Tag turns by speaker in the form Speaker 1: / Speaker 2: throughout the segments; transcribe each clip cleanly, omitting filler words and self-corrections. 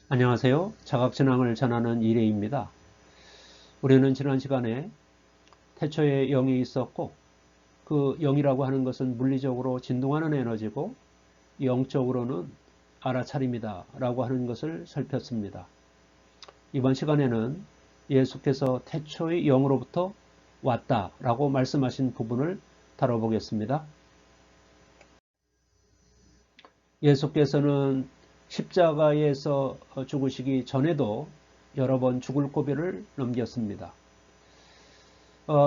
Speaker 1: 안녕하세요. 자각진앙을 전하는 이레입니다. 우리는 지난 시간에 태초에 영이 있었고 그 영이라고 하는 것은 물리적으로 진동하는 에너지고 영적으로는 알아차림이다 라고 하는 것을 살폈습니다. 이번 시간에는 예수께서 태초의 영으로부터 왔다 라고 말씀하신 부분을 다뤄보겠습니다. 예수께서는 십자가에서 죽으시기 전에도 여러 번 죽을 고비를 넘겼습니다.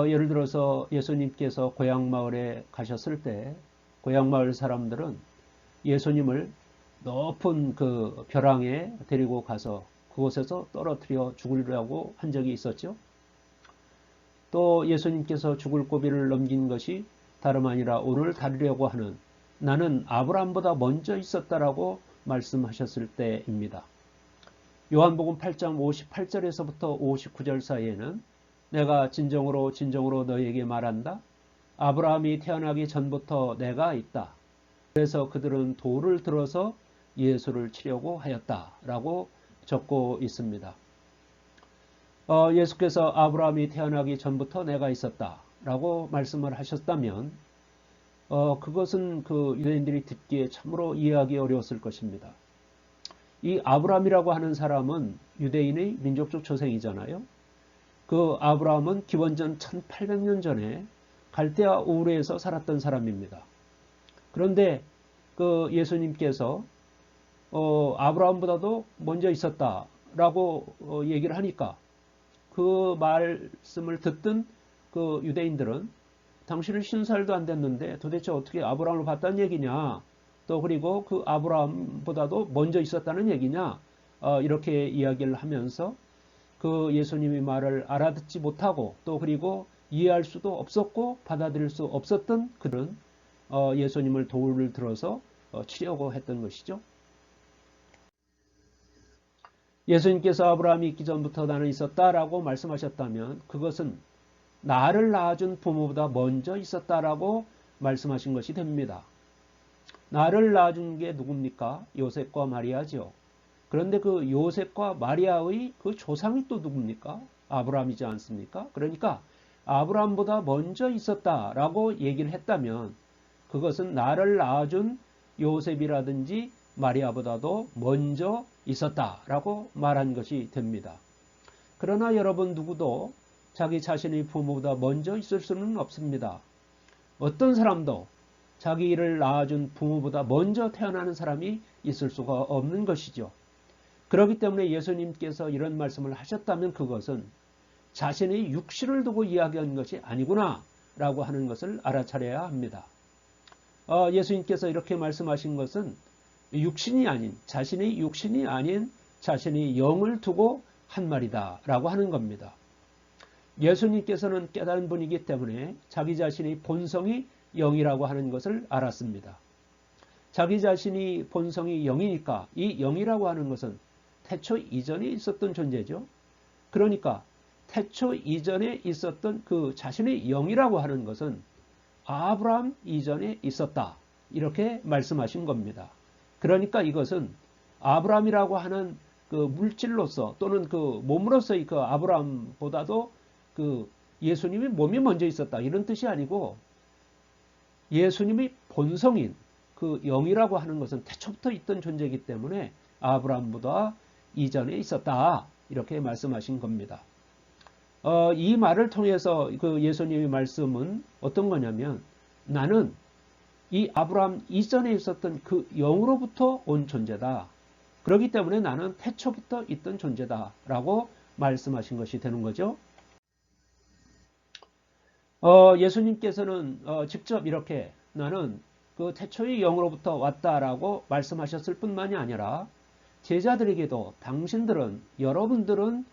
Speaker 1: 예를 들어서 예수님께서 고향마을에 가셨을 때 고향마을 사람들은 예수님을 높은 그 벼랑에 데리고 가서 그곳에서 떨어뜨려 죽으려고 한 적이 있었죠. 또 예수님께서 죽을 고비를 넘긴 것이 다름 아니라 오늘 다루려고 하는 나는 아브라함보다 먼저 있었다라고 말씀하셨을 때입니다. 요한복음 8장 58절에서부터 59절 사이에는 내가 진정으로 너희에게 말한다. 아브라함이 태어나기 전부터 내가 있다. 그래서 그들은 돌을 들어서 예수를 치려고 하였다라고 적고 있습니다. 예수께서 아브라함이 태어나기 전부터 내가 있었다라고 말씀을 하셨다면 그것은 그 유대인들이 듣기에 참으로 이해하기 어려웠을 것입니다. 이 아브라함이라고 하는 사람은 유대인의 민족적 조상이잖아요. 그 아브라함은 기원전 1800년 전에 갈대아 우르에서 살았던 사람입니다. 그런데 그 예수님께서 아브라함보다도 먼저 있었다라고 얘기를 하니까 그 말씀을 듣던 그 유대인들은 당신은 50살도 안 됐는데 도대체 어떻게 아브라함을 봤다는 얘기냐, 또 그리고 그 아브라함보다도 먼저 있었다는 얘기냐, 이렇게 이야기를 하면서 그 예수님의 말을 알아듣지 못하고 또 그리고 이해할 수도 없었고 받아들일 수 없었던 그들은 예수님을 돌을 들어서 치려고 했던 것이죠. 예수님께서 아브라함이 있기 전부터 나는 있었다라고 말씀하셨다면 그것은 나를 낳아준 부모보다 먼저 있었다라고 말씀하신 것이 됩니다. 나를 낳아준 게 누굽니까? 요셉과 마리아죠. 그런데 그 요셉과 마리아의 그 조상이 또 누굽니까? 아브라함이지 않습니까? 그러니까 아브라함보다 먼저 있었다라고 얘기를 했다면 그것은 나를 낳아준 요셉이라든지 마리아보다도 먼저 있었다라고 말한 것이 됩니다. 그러나 여러분 누구도 자기 자신의 부모보다 먼저 있을 수는 없습니다. 어떤 사람도 자기를 낳아준 부모보다 먼저 태어나는 사람이 있을 수가 없는 것이죠. 그렇기 때문에 예수님께서 이런 말씀을 하셨다면 그것은 자신의 육신을 두고 이야기한 것이 아니구나 라고 하는 것을 알아차려야 합니다. 예수님께서 이렇게 말씀하신 것은 육신이 아닌, 자신의 육신이 아닌 자신의 영을 두고 한 말이다 라고 하는 겁니다. 예수님께서는 깨달은 분이기 때문에 자기 자신의 본성이 영이라고 하는 것을 알았습니다. 자기 자신이 본성이 영이니까 이 영이라고 하는 것은 태초 이전에 있었던 존재죠. 그러니까 태초 이전에 있었던 그 자신의 영이라고 하는 것은 아브라함 이전에 있었다. 이렇게 말씀하신 겁니다. 그러니까 이것은 아브라함이라고 하는 그 물질로서 또는 그 몸으로서의 그 아브라함보다도 그 예수님이 몸이 먼저 있었다. 이런 뜻이 아니고 예수님의 본성인 그 영이라고 하는 것은 태초부터 있던 존재이기 때문에 아브라함보다 이전에 있었다. 이렇게 말씀하신 겁니다. 이 말을 통해서 그 예수님의 말씀은 어떤 거냐면 나는 이 아브라함 이전에 있었던 그 영으로부터 온 존재다. 그렇기 때문에 나는 태초부터 있던 존재다. 라고 말씀하신 것이 되는 거죠. 예수님께서는 직접 이렇게 나는 그 태초의 영으로부터 왔다라고 말씀하셨을 뿐만이 아니라 제자들에게도 당신들은 여러분들은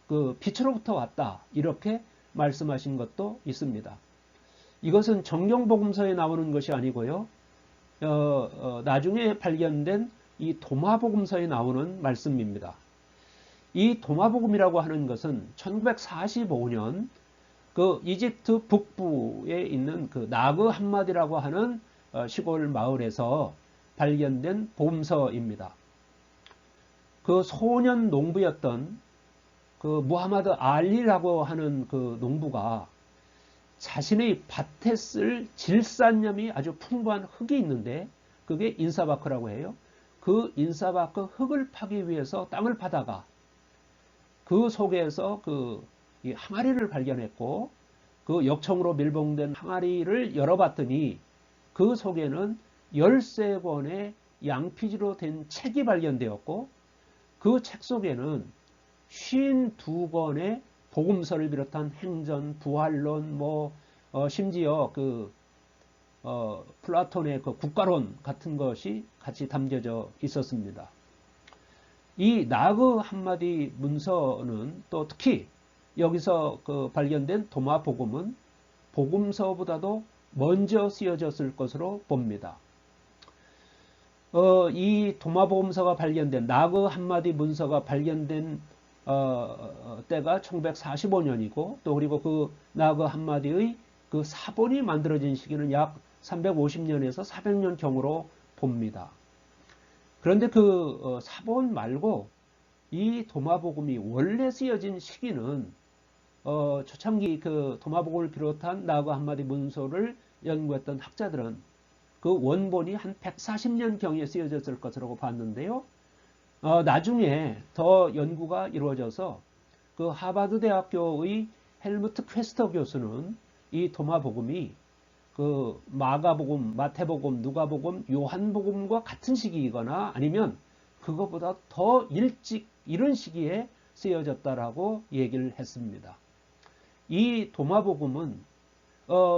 Speaker 1: 그 빛으로부터 왔다 이렇게 말씀하신 것도 있습니다. 이것은 정경복음서에 나오는 것이 아니고요. 나중에 발견된 이 도마복음서에 나오는 말씀입니다. 이 도마복음이라고 하는 것은 1945년 그 이집트 북부에 있는 그 나그 함마디라고 하는 시골 마을에서 발견된 복음서입니다. 그 소년 농부였던 그 무하마드 알리라고 하는 그 농부가 자신의 밭에 쓸 질산염이 아주 풍부한 흙이 있는데 그게 인사바크라고 해요. 그 인사바크 흙을 파기 위해서 땅을 파다가 그 속에서 이 항아리를 발견했고 그 역청으로 밀봉된 항아리를 열어봤더니 그 속에는 13권의 양피지로 된 책이 발견되었고 그 책 속에는 52권의 복음서를 비롯한 행전, 부활론, 심지어 플라톤의 그 국가론 같은 것이 같이 담겨져 있었습니다. 이 나그 한마디 문서는 또 특히 여기서 발견된 도마 복음은 복음서보다도 먼저 쓰여졌을 것으로 봅니다. 이 도마 복음서가 발견된 나그 한마디 문서가 발견된 때가 1945년이고 또 그리고 그 나그 한마디의 그 사본이 만들어진 시기는 약 350년에서 400년 경으로 봅니다. 그런데 그 사본 말고 이 도마복음이 원래 쓰여진 시기는 초창기 그 도마복음을 비롯한 나그 한마디 문서를 연구했던 학자들은 그 원본이 한 140년 경에 쓰여졌을 것이라고 봤는데요. 나중에 더 연구가 이루어져서 그 하버드 대학교의 헬무트 퀘스터 교수는 이 도마복음이 그 마가복음, 마태복음, 누가복음, 요한복음과 같은 시기이거나 아니면 그것보다 더 일찍 이런 시기에 쓰여졌다라고 얘기를 했습니다. 이 도마복음은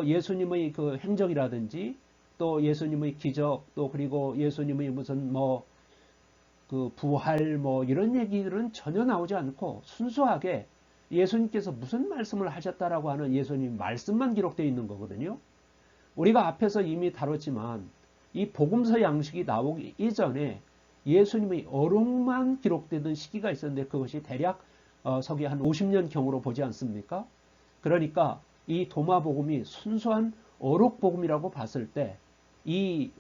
Speaker 1: 예수님의 그 행적이라든지 또 예수님의 기적 또 그리고 예수님의 무슨 그 부활 이런 얘기들은 전혀 나오지 않고 순수하게 예수님께서 무슨 말씀을 하셨다라고 하는 예수님 말씀만 기록되어 있는 거거든요. 우리가 앞에서 이미 다뤘지만 이 복음서 양식이 나오기 이전에 예수님의 어록만 기록되던 시기가 있었는데 그것이 대략 서기 한 50년 경으로 보지 않습니까? 그러니까 이 도마복음이 순수한 어록복음이라고 봤을 때 이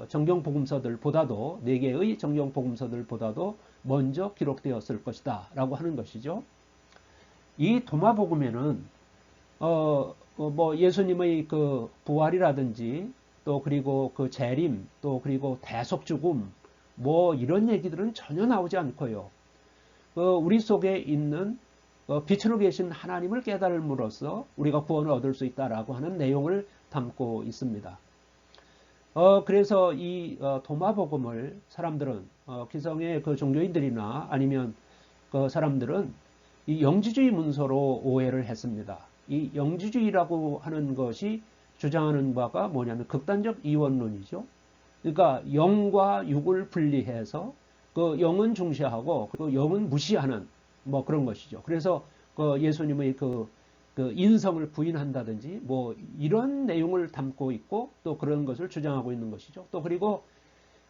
Speaker 1: 정경복음서들보다도 4개의 정경복음서들보다도 먼저 기록되었을 것이다 라고 하는 것이죠. 이 도마복음에는 예수님의 그 부활이라든지 또 그리고 그 재림 또 그리고 대속죽음 이런 얘기들은 전혀 나오지 않고요. 우리 속에 있는 빛으로 계신 하나님을 깨달음으로써 우리가 구원을 얻을 수 있다라고 하는 내용을 담고 있습니다. 그래서 이 도마복음을 사람들은 기성의 그 종교인들이나 아니면 그 사람들은 이 영지주의 문서로 오해를 했습니다. 이 영지주의라고 하는 것이 주장하는 바가 뭐냐면 극단적 이원론이죠. 그러니까 영과 육을 분리해서 그 영은 중시하고 그 영은 무시하는 그런 것이죠. 그래서 그 예수님의 그 인성을 부인한다든지 이런 내용을 담고 있고 또 그런 것을 주장하고 있는 것이죠. 또 그리고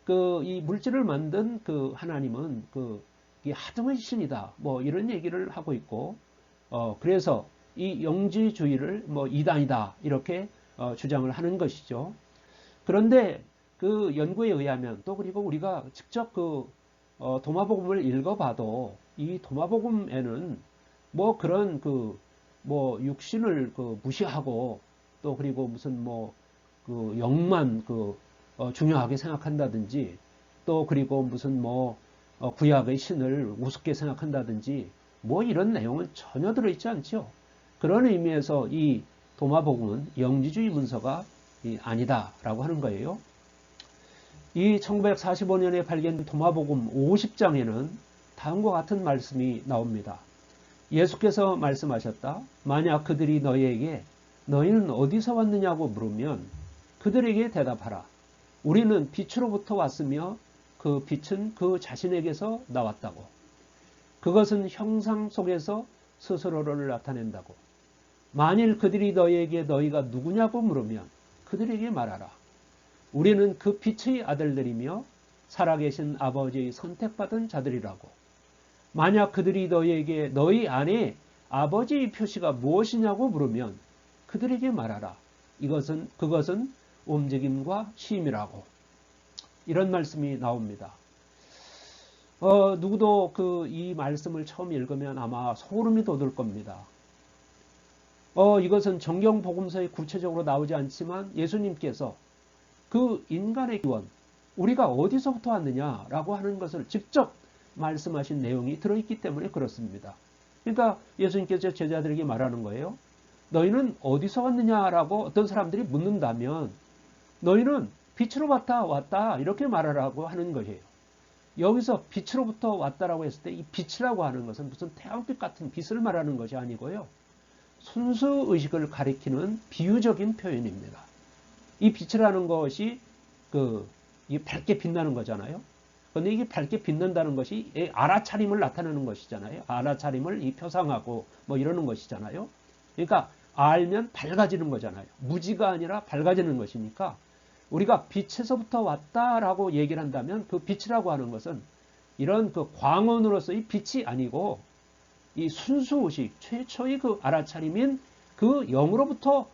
Speaker 1: 이 물질을 만든 그 하나님은 이 하등의 신이다. 이런 얘기를 하고 있고 그래서 이 영지주의를 이단이다 이렇게 주장을 하는 것이죠. 그런데 그 연구에 의하면 또 그리고 우리가 직접 도마복음을 읽어봐도 이 도마복음에는 그런 육신을 무시하고 또 그리고 무슨 그 영만 중요하게 생각한다든지 또 그리고 무슨 구약의 신을 우습게 생각한다든지 이런 내용은 전혀 들어있지 않죠. 그런 의미에서 이 도마복음은 영지주의 문서가 아니다라고 하는 거예요. 이 1945년에 발견된 도마복음 50장에는 다음과 같은 말씀이 나옵니다. 예수께서 말씀하셨다. 만약 그들이 너희에게 너희는 어디서 왔느냐고 물으면 그들에게 대답하라. 우리는 빛으로부터 왔으며 그 빛은 그 자신에게서 나왔다고. 그것은 형상 속에서 스스로를 나타낸다고. 만일 그들이 너희에게 너희가 누구냐고 물으면 그들에게 말하라. 우리는 그 빛의 아들들이며 살아계신 아버지의 선택받은 자들이라고. 만약 그들이 너희에게 너희 안에 아버지의 표시가 무엇이냐고 물으면 그들에게 말하라. 그것은 움직임과 쉼이라고. 이런 말씀이 나옵니다. 누구도 이 말씀을 처음 읽으면 아마 소름이 돋을 겁니다. 이것은 정경 복음서에 구체적으로 나오지 않지만 예수님께서 그 인간의 기원, 우리가 어디서부터 왔느냐라고 하는 것을 직접 말씀하신 내용이 들어있기 때문에 그렇습니다. 그러니까 예수님께서 제자들에게 말하는 거예요. 너희는 어디서 왔느냐라고 어떤 사람들이 묻는다면 너희는 빛으로부터 왔다 이렇게 말하라고 하는 것이에요. 여기서 빛으로부터 왔다라고 했을 때 이 빛이라고 하는 것은 무슨 태양빛 같은 빛을 말하는 것이 아니고요. 순수 의식을 가리키는 비유적인 표현입니다. 이 빛이라는 것이 이 밝게 빛나는 거잖아요. 그런데 이게 밝게 빛난다는 것이 알아차림을 나타내는 것이잖아요. 알아차림을 표상하고 뭐 이러는 것이잖아요. 그러니까 알면 밝아지는 거잖아요. 무지가 아니라 밝아지는 것이니까 우리가 빛에서부터 왔다라고 얘기를 한다면 그 빛이라고 하는 것은 이런 광원으로서의 빛이 아니고 이 순수의식, 최초의 알아차림인 그 영으로부터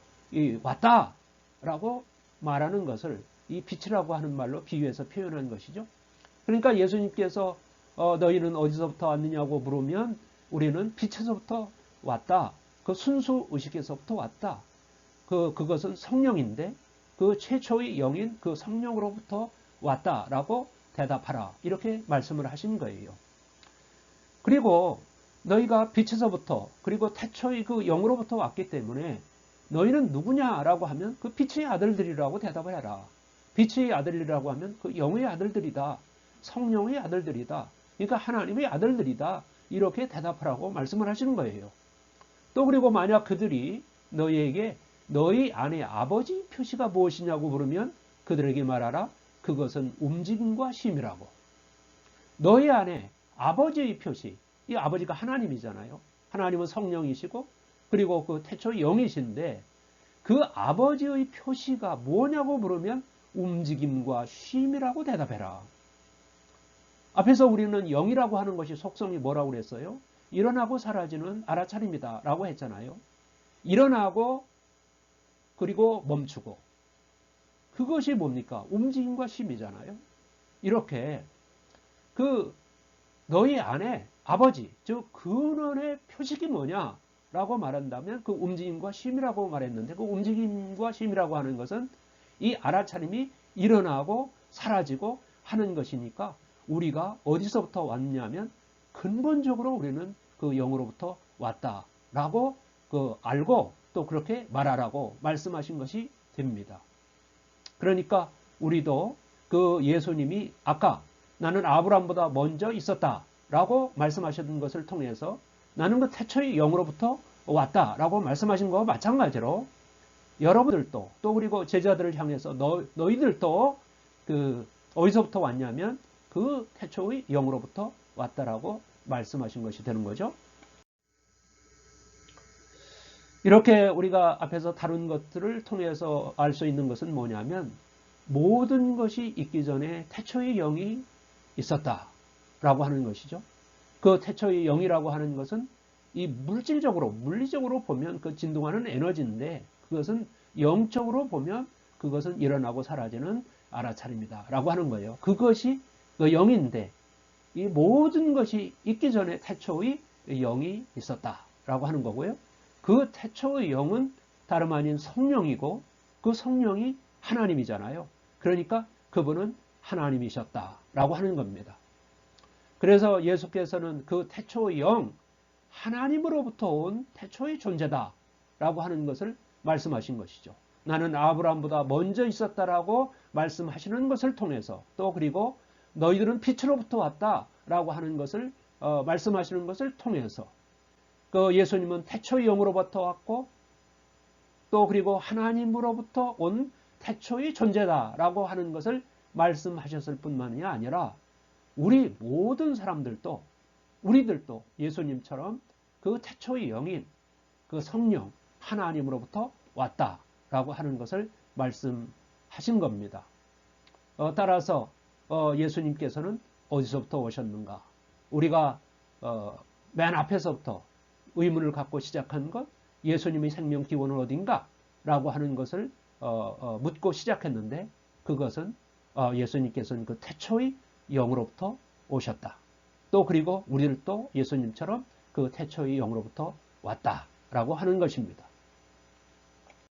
Speaker 1: 왔다라고 말하는 것을 이 빛이라고 하는 말로 비유해서 표현한 것이죠. 그러니까 예수님께서 너희는 어디서부터 왔느냐고 물으면 우리는 빛에서부터 왔다. 그 순수의식에서부터 왔다. 그것은 성령인데 그 최초의 영인 그 성령으로부터 왔다라고 대답하라. 이렇게 말씀을 하신 거예요. 그리고 너희가 빛에서부터 그리고 태초의 그 영으로부터 왔기 때문에 너희는 누구냐라고 하면 그 빛의 아들들이라고 대답을 해라. 빛의 아들이라고 하면 그 영의 아들들이다. 성령의 아들들이다. 그러니까 하나님의 아들들이다. 이렇게 대답하라고 말씀을 하시는 거예요. 또 그리고 만약 그들이 너희에게 너희 안에 아버지 표시가 무엇이냐고 물으면 그들에게 말하라. 그것은 움직임과 쉼이라고. 너희 안에 아버지의 표시. 이 아버지가 하나님이잖아요. 하나님은 성령이시고 그리고 그 태초의 영이신데 그 아버지의 표시가 뭐냐고 물으면 움직임과 쉼이라고 대답해라. 앞에서 우리는 영이라고 하는 것이 속성이 뭐라고 그랬어요? 일어나고 사라지는 알아차림이다 라고 했잖아요. 일어나고 그리고 멈추고 그것이 뭡니까? 움직임과 쉼이잖아요. 이렇게 너희 안에 아버지, 즉 근원의 표식이 뭐냐라고 말한다면 그 움직임과 쉼이라고 말했는데 그 움직임과 쉼이라고 하는 것은 이 알아차림이 일어나고 사라지고 하는 것이니까 우리가 어디서부터 왔냐면 근본적으로 우리는 그 영으로부터 왔다라고 알고 또 그렇게 말하라고 말씀하신 것이 됩니다. 그러니까 우리도 그 예수님이 아까 나는 아브라함보다 먼저 있었다라고 말씀하셨던 것을 통해서 나는 그 태초의 영으로부터 왔다라고 말씀하신 것과 마찬가지로 여러분들도 또 그리고 제자들을 향해서 너희들도 어디서부터 왔냐면 그 태초의 영으로부터 왔다라고 말씀하신 것이 되는 거죠. 이렇게 우리가 앞에서 다룬 것들을 통해서 알 수 있는 것은 뭐냐면 모든 것이 있기 전에 태초의 영이 있었다라고 하는 것이죠. 그 태초의 영이라고 하는 것은 이 물리적으로 보면 그 진동하는 에너지인데 그것은 영적으로 보면 그것은 일어나고 사라지는 알아차림이다 라고 하는 거예요. 그것이 그 영인데 이 모든 것이 있기 전에 태초의 영이 있었다라고 하는 거고요. 그 태초의 영은 다름 아닌 성령이고 그 성령이 하나님이잖아요. 그러니까 그분은 하나님이셨다라고 하는 겁니다. 그래서 예수께서는 그 태초의 영, 하나님으로부터 온 태초의 존재다라고 하는 것을 말씀하신 것이죠. 나는 아브라함보다 먼저 있었다라고 말씀하시는 것을 통해서 또 그리고 너희들은 빛으로부터 왔다라고 하는 것을 말씀하시는 것을 통해서 그 예수님은 태초의 영으로부터 왔고 또 그리고 하나님으로부터 온 태초의 존재다라고 하는 것을 말씀하셨을 뿐만이 아니라 우리 모든 사람들도 우리들도 예수님처럼 그 태초의 영인 그 성령 하나님으로부터 왔다라고 하는 것을 말씀하신 겁니다. 따라서 예수님께서는 어디서부터 오셨는가? 우리가 맨 앞에서부터 의문을 갖고 시작한 것 예수님의 생명 기원은 어딘가? 라고 하는 것을 묻고 시작했는데 그것은 예수님께서는 그 태초의 영으로부터 오셨다. 또 그리고 우리를 또 예수님처럼 그 태초의 영으로부터 왔다라고 하는 것입니다.